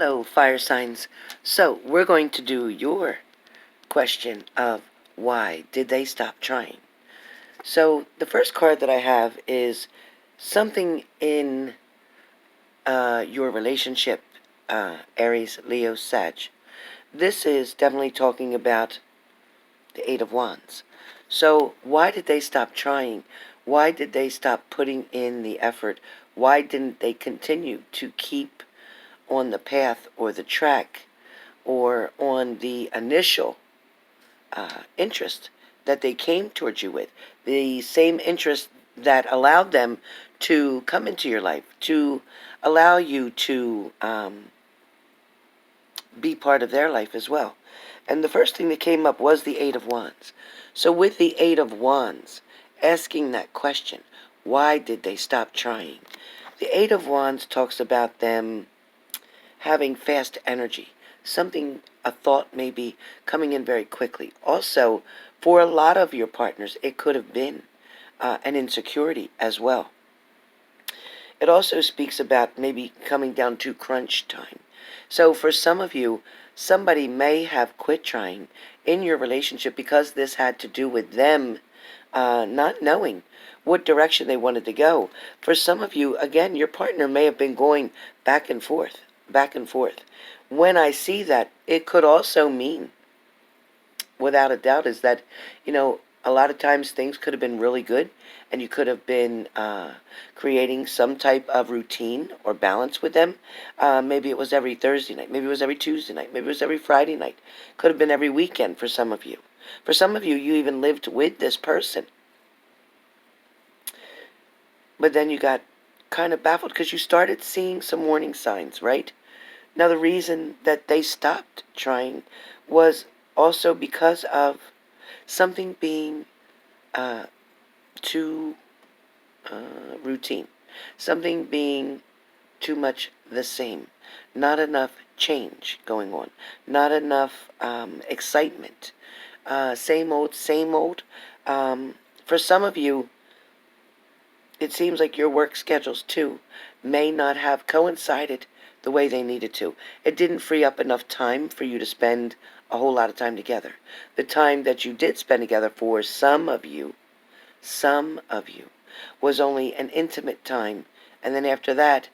Hello, fire signs. So, we're going to do your question of why did they stop trying? So, the first card that I have is something in your relationship, Aries, Leo, Sag. This is definitely talking about the Eight of Wands. So, why did they stop trying? Why did they stop putting in the effort? Why didn't they continue to keep on the path or the track or on the initial interest that they came towards you with? The same interest that allowed them to come into your life, to allow you to be part of their life as well. And the first thing that came up was the Eight of Wands. So with the Eight of Wands, asking that question, why did they stop trying? The Eight of Wands talks about them having fast energy. Something, a thought maybe coming in very quickly. Also, for a lot of your partners, it could have been an insecurity as well. It also speaks about maybe coming down to crunch time. So for some of you, somebody may have quit trying in your relationship because this had to do with them not knowing what direction they wanted to go. For some of you, again, your partner may have been going back and forth, back and forth. When I see that, it could also mean, without a doubt, is that, a lot of times things could have been really good, and you could have been creating some type of routine or balance with them. Maybe it was every Thursday night. Maybe it was every Tuesday night. Maybe it was every Friday night. Could have been every weekend for some of you. For some of you, you even lived with this person. But then you got kind of baffled because you started seeing some warning signs, right? Now, the reason that they stopped trying was also because of something being too routine, something being too much the same, not enough change going on, not enough excitement, same old, same old. For some of you, it seems like your work schedules too may not have coincided the way they needed to. It didn't free up enough time for you to spend a whole lot of time together. The time that you did spend together for some of you, was only an intimate time, and then after that,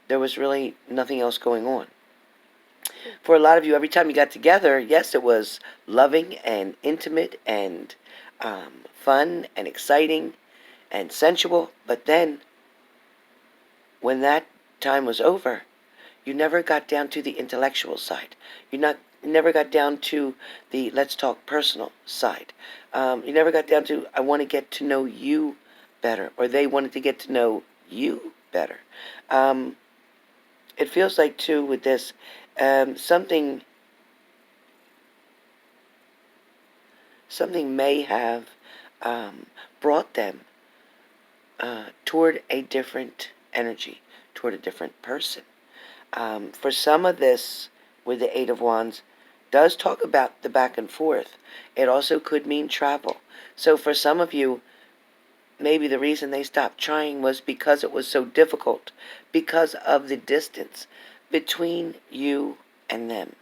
there was really nothing else going on. For a lot of you, every time you got together, yes, it was loving and intimate and fun and exciting and sensual, but then when that time was over, you never got down to the intellectual side. You never got down to the let's talk personal side. You never got down to I want to get to know you better, or they wanted to get to know you better. It feels like too with this something may have brought them toward a different energy, toward a different person. For some of this, with the Eight of Wands, does talk about the back and forth. It also could mean travel. So for some of you, maybe the reason they stopped trying was because it was so difficult, because of the distance between you and them.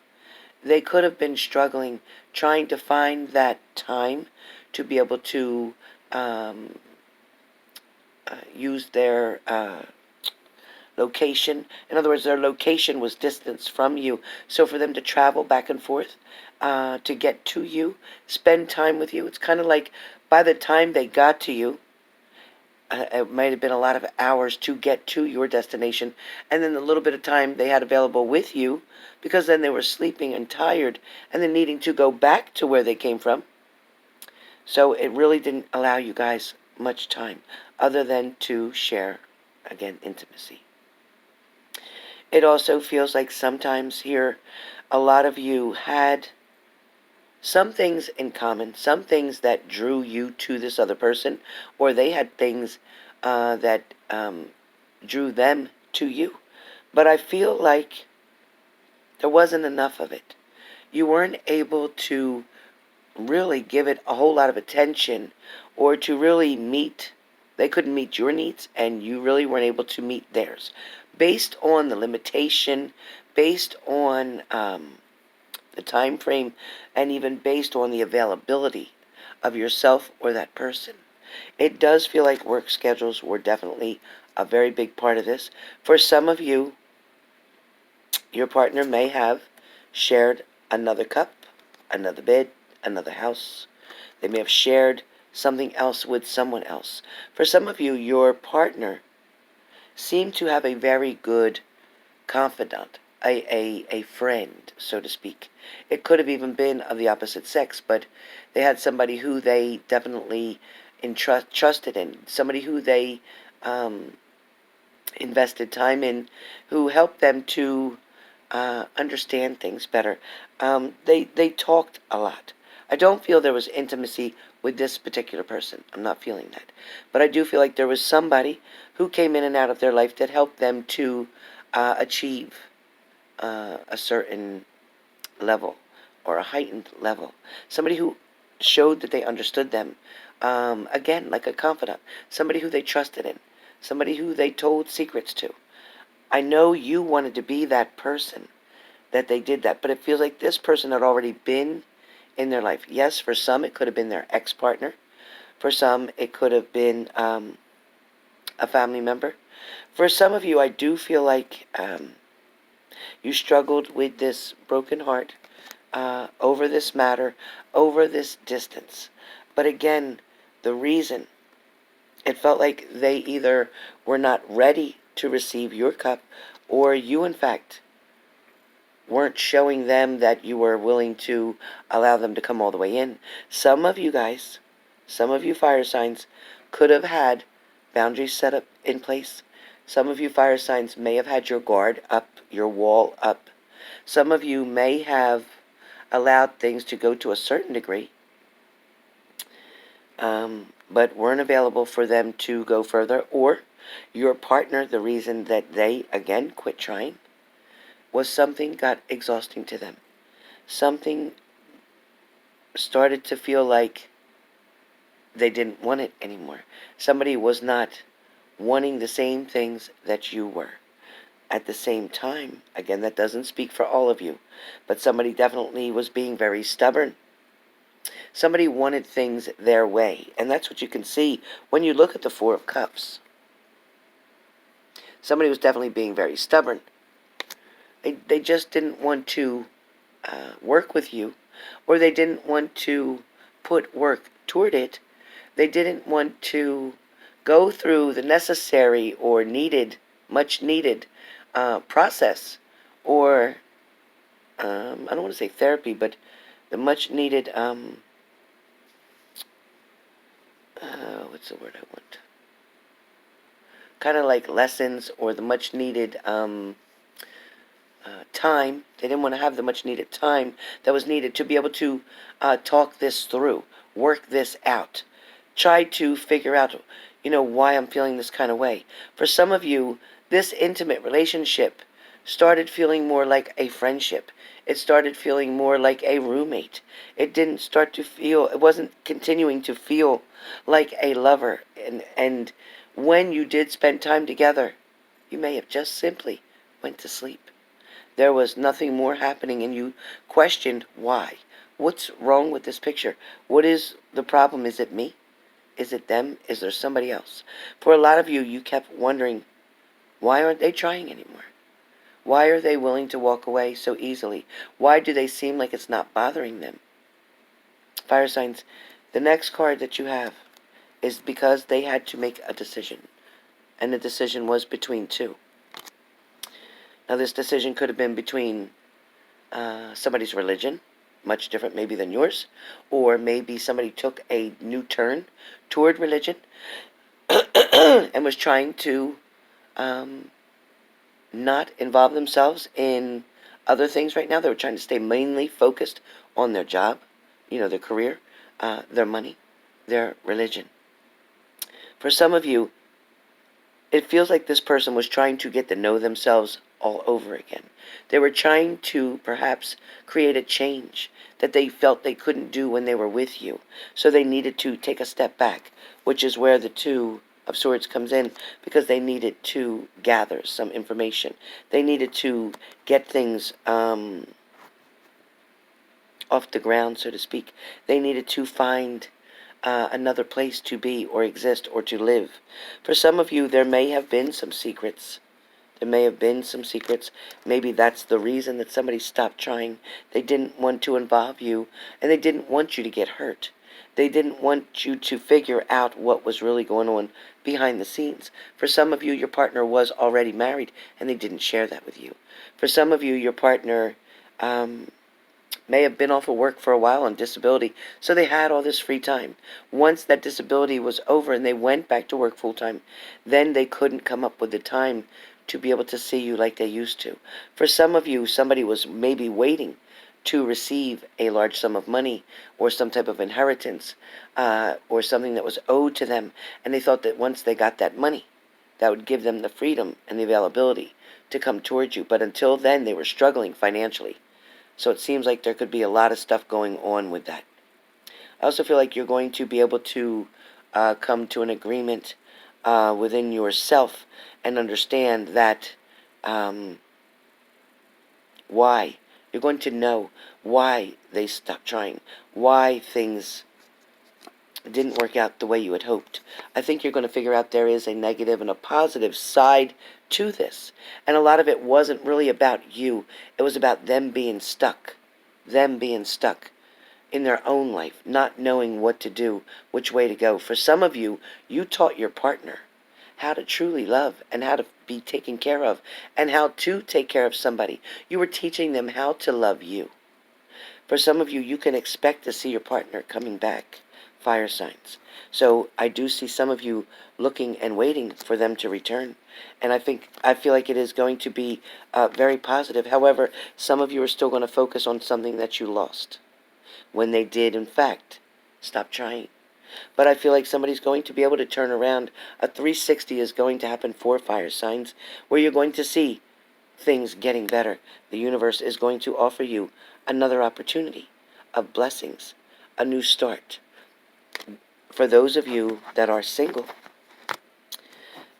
They could have been struggling, trying to find that time to be able to use their location. In other words, their location was distance from you. So for them to travel back and forth to get to you, spend time with you, it's kind of like by the time they got to you, it might have been a lot of hours to get to your destination, and then the little bit of time they had available with you, because then they were sleeping and tired, and then needing to go back to where they came from. So it really didn't allow you guys much time, other than to share, again, intimacy. It also feels like sometimes here, a lot of you had some things in common, some things that drew you to this other person, or they had things that drew them to you. But I feel like there wasn't enough of it. You weren't able to really give it a whole lot of attention, or to really meet. They couldn't meet your needs, and you really weren't able to meet theirs. Based on the limitation, based on the time frame, and even based on the availability of yourself or that person. It does feel like work schedules were definitely a very big part of this. For some of you, your partner may have shared another cup, another bed, another house. They may have shared something else with someone else. For some of you, your partner seemed to have a very good confidant, a friend, so to speak. It could have even been of the opposite sex, but they had somebody who they definitely trusted in, somebody who they invested time in, who helped them to understand things better. They talked a lot. I don't feel there was intimacy with this particular person. I'm not feeling that. But I do feel like there was somebody who came in and out of their life that helped them to achieve a certain level or a heightened level. Somebody who showed that they understood them. Again, like a confidant. Somebody who they trusted in. Somebody who they told secrets to. I know you wanted to be that person that they did that, but it feels like this person had already been in their life. Yes, for some it could have been their ex-partner. For some it could have been a family member. For some of you, I do feel like you struggled with this broken heart over this matter, over this distance. But again, the reason, it felt like they either were not ready to receive your cup, or you, in fact, weren't showing them that you were willing to allow them to come all the way in. Some of you guys, some of you fire signs, could have had boundaries set up in place. Some of you fire signs may have had your guard up, your wall up. Some of you may have allowed things to go to a certain degree, but weren't available for them to go further. Or your partner, the reason that they, again, quit trying, was something got exhausting to them. Something started to feel like they didn't want it anymore. Somebody was not wanting the same things that you were. At the same time, again, that doesn't speak for all of you, but somebody definitely was being very stubborn. Somebody wanted things their way, and that's what you can see when you look at the Four of Cups. Somebody was definitely being very stubborn. They just didn't want to work with you, or they didn't want to put work toward it. They didn't want to go through the necessary or needed, much needed process, or I don't want to say therapy, but the much needed, what's the word I want? Kind of like lessons, or the much needed time. They didn't want to have the much needed time that was needed to be able to talk this through, work this out, try to figure out, why I'm feeling this kind of way. For some of you, this intimate relationship started feeling more like a friendship. It started feeling more like a roommate. It wasn't continuing to feel like a lover. And when you did spend time together, you may have just simply went to sleep. There was nothing more happening, and you questioned why. What's wrong with this picture? What is the problem? Is it me? Is it them? Is there somebody else? For a lot of you, you kept wondering, why aren't they trying anymore? Why are they willing to walk away so easily? Why do they seem like it's not bothering them? Fire signs, the next card that you have is because they had to make a decision. And the decision was between two. Now, this decision could have been between somebody's religion, much different maybe than yours, or maybe somebody took a new turn toward religion and was trying to not involve themselves in other things right now. They were trying to stay mainly focused on their job, their career, their money, their religion. For some of you, it feels like this person was trying to get to know themselves all over again. They were trying to perhaps create a change that they felt they couldn't do when they were with you. So they needed to take a step back, which is where the two of Swords comes in because they needed to gather some information. They needed to get things off the ground, so to speak. They needed to find another place to be or exist or to live. For some of you, there may have been some secrets. There may have been some secrets. Maybe that's the reason that somebody stopped trying. They didn't want to involve you, and they didn't want you to get hurt. They didn't want you to figure out what was really going on behind the scenes. For some of you, your partner was already married, and they didn't share that with you. For some of you, your partner may have been off of work for a while on disability, so they had all this free time. Once that disability was over and they went back to work full-time, then they couldn't come up with the time to be able to see you like they used to. For some of you, somebody was maybe waiting to receive a large sum of money or some type of inheritance or something that was owed to them, and they thought that once they got that money, that would give them the freedom and the availability to come towards you. But until then, they were struggling financially. So it seems like there could be a lot of stuff going on with that. I also feel like you're going to be able to come to an agreement within yourself and understand that why. You're going to know why they stopped trying, why things didn't work out the way you had hoped. I think you're going to figure out there is a negative and a positive side to this. And a lot of it wasn't really about you. It was about them being stuck. Them being stuck in their own life, not knowing what to do, which way to go. For some of you, you taught your partner how to truly love and how to be taken care of and how to take care of somebody. You were teaching them how to love you. For some of you, you can expect to see your partner coming back, fire signs. So I do see some of you looking and waiting for them to return. And I feel like it is going to be very positive. However, some of you are still going to focus on something that you lost when they did, in fact, stop trying. But I feel like somebody's going to be able to turn around. A 360 is going to happen for fire signs, where you're going to see things getting better. The universe is going to offer you another opportunity of blessings, a new start. For those of you that are single,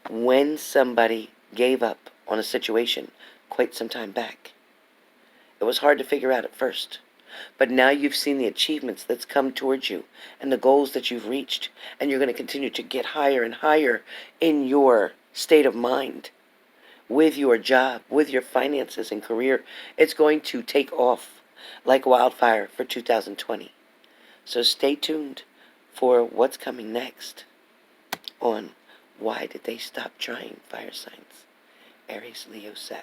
when somebody gave up on a situation quite some time back, it was hard to figure out at first. But now you've seen the achievements that's come towards you and the goals that you've reached, and you're going to continue to get higher and higher in your state of mind, with your job, with your finances and career. It's going to take off like wildfire for 2020. So stay tuned for what's coming next on Why Did They Stop Trying, Fire Signs, Aries, Leo, Sag.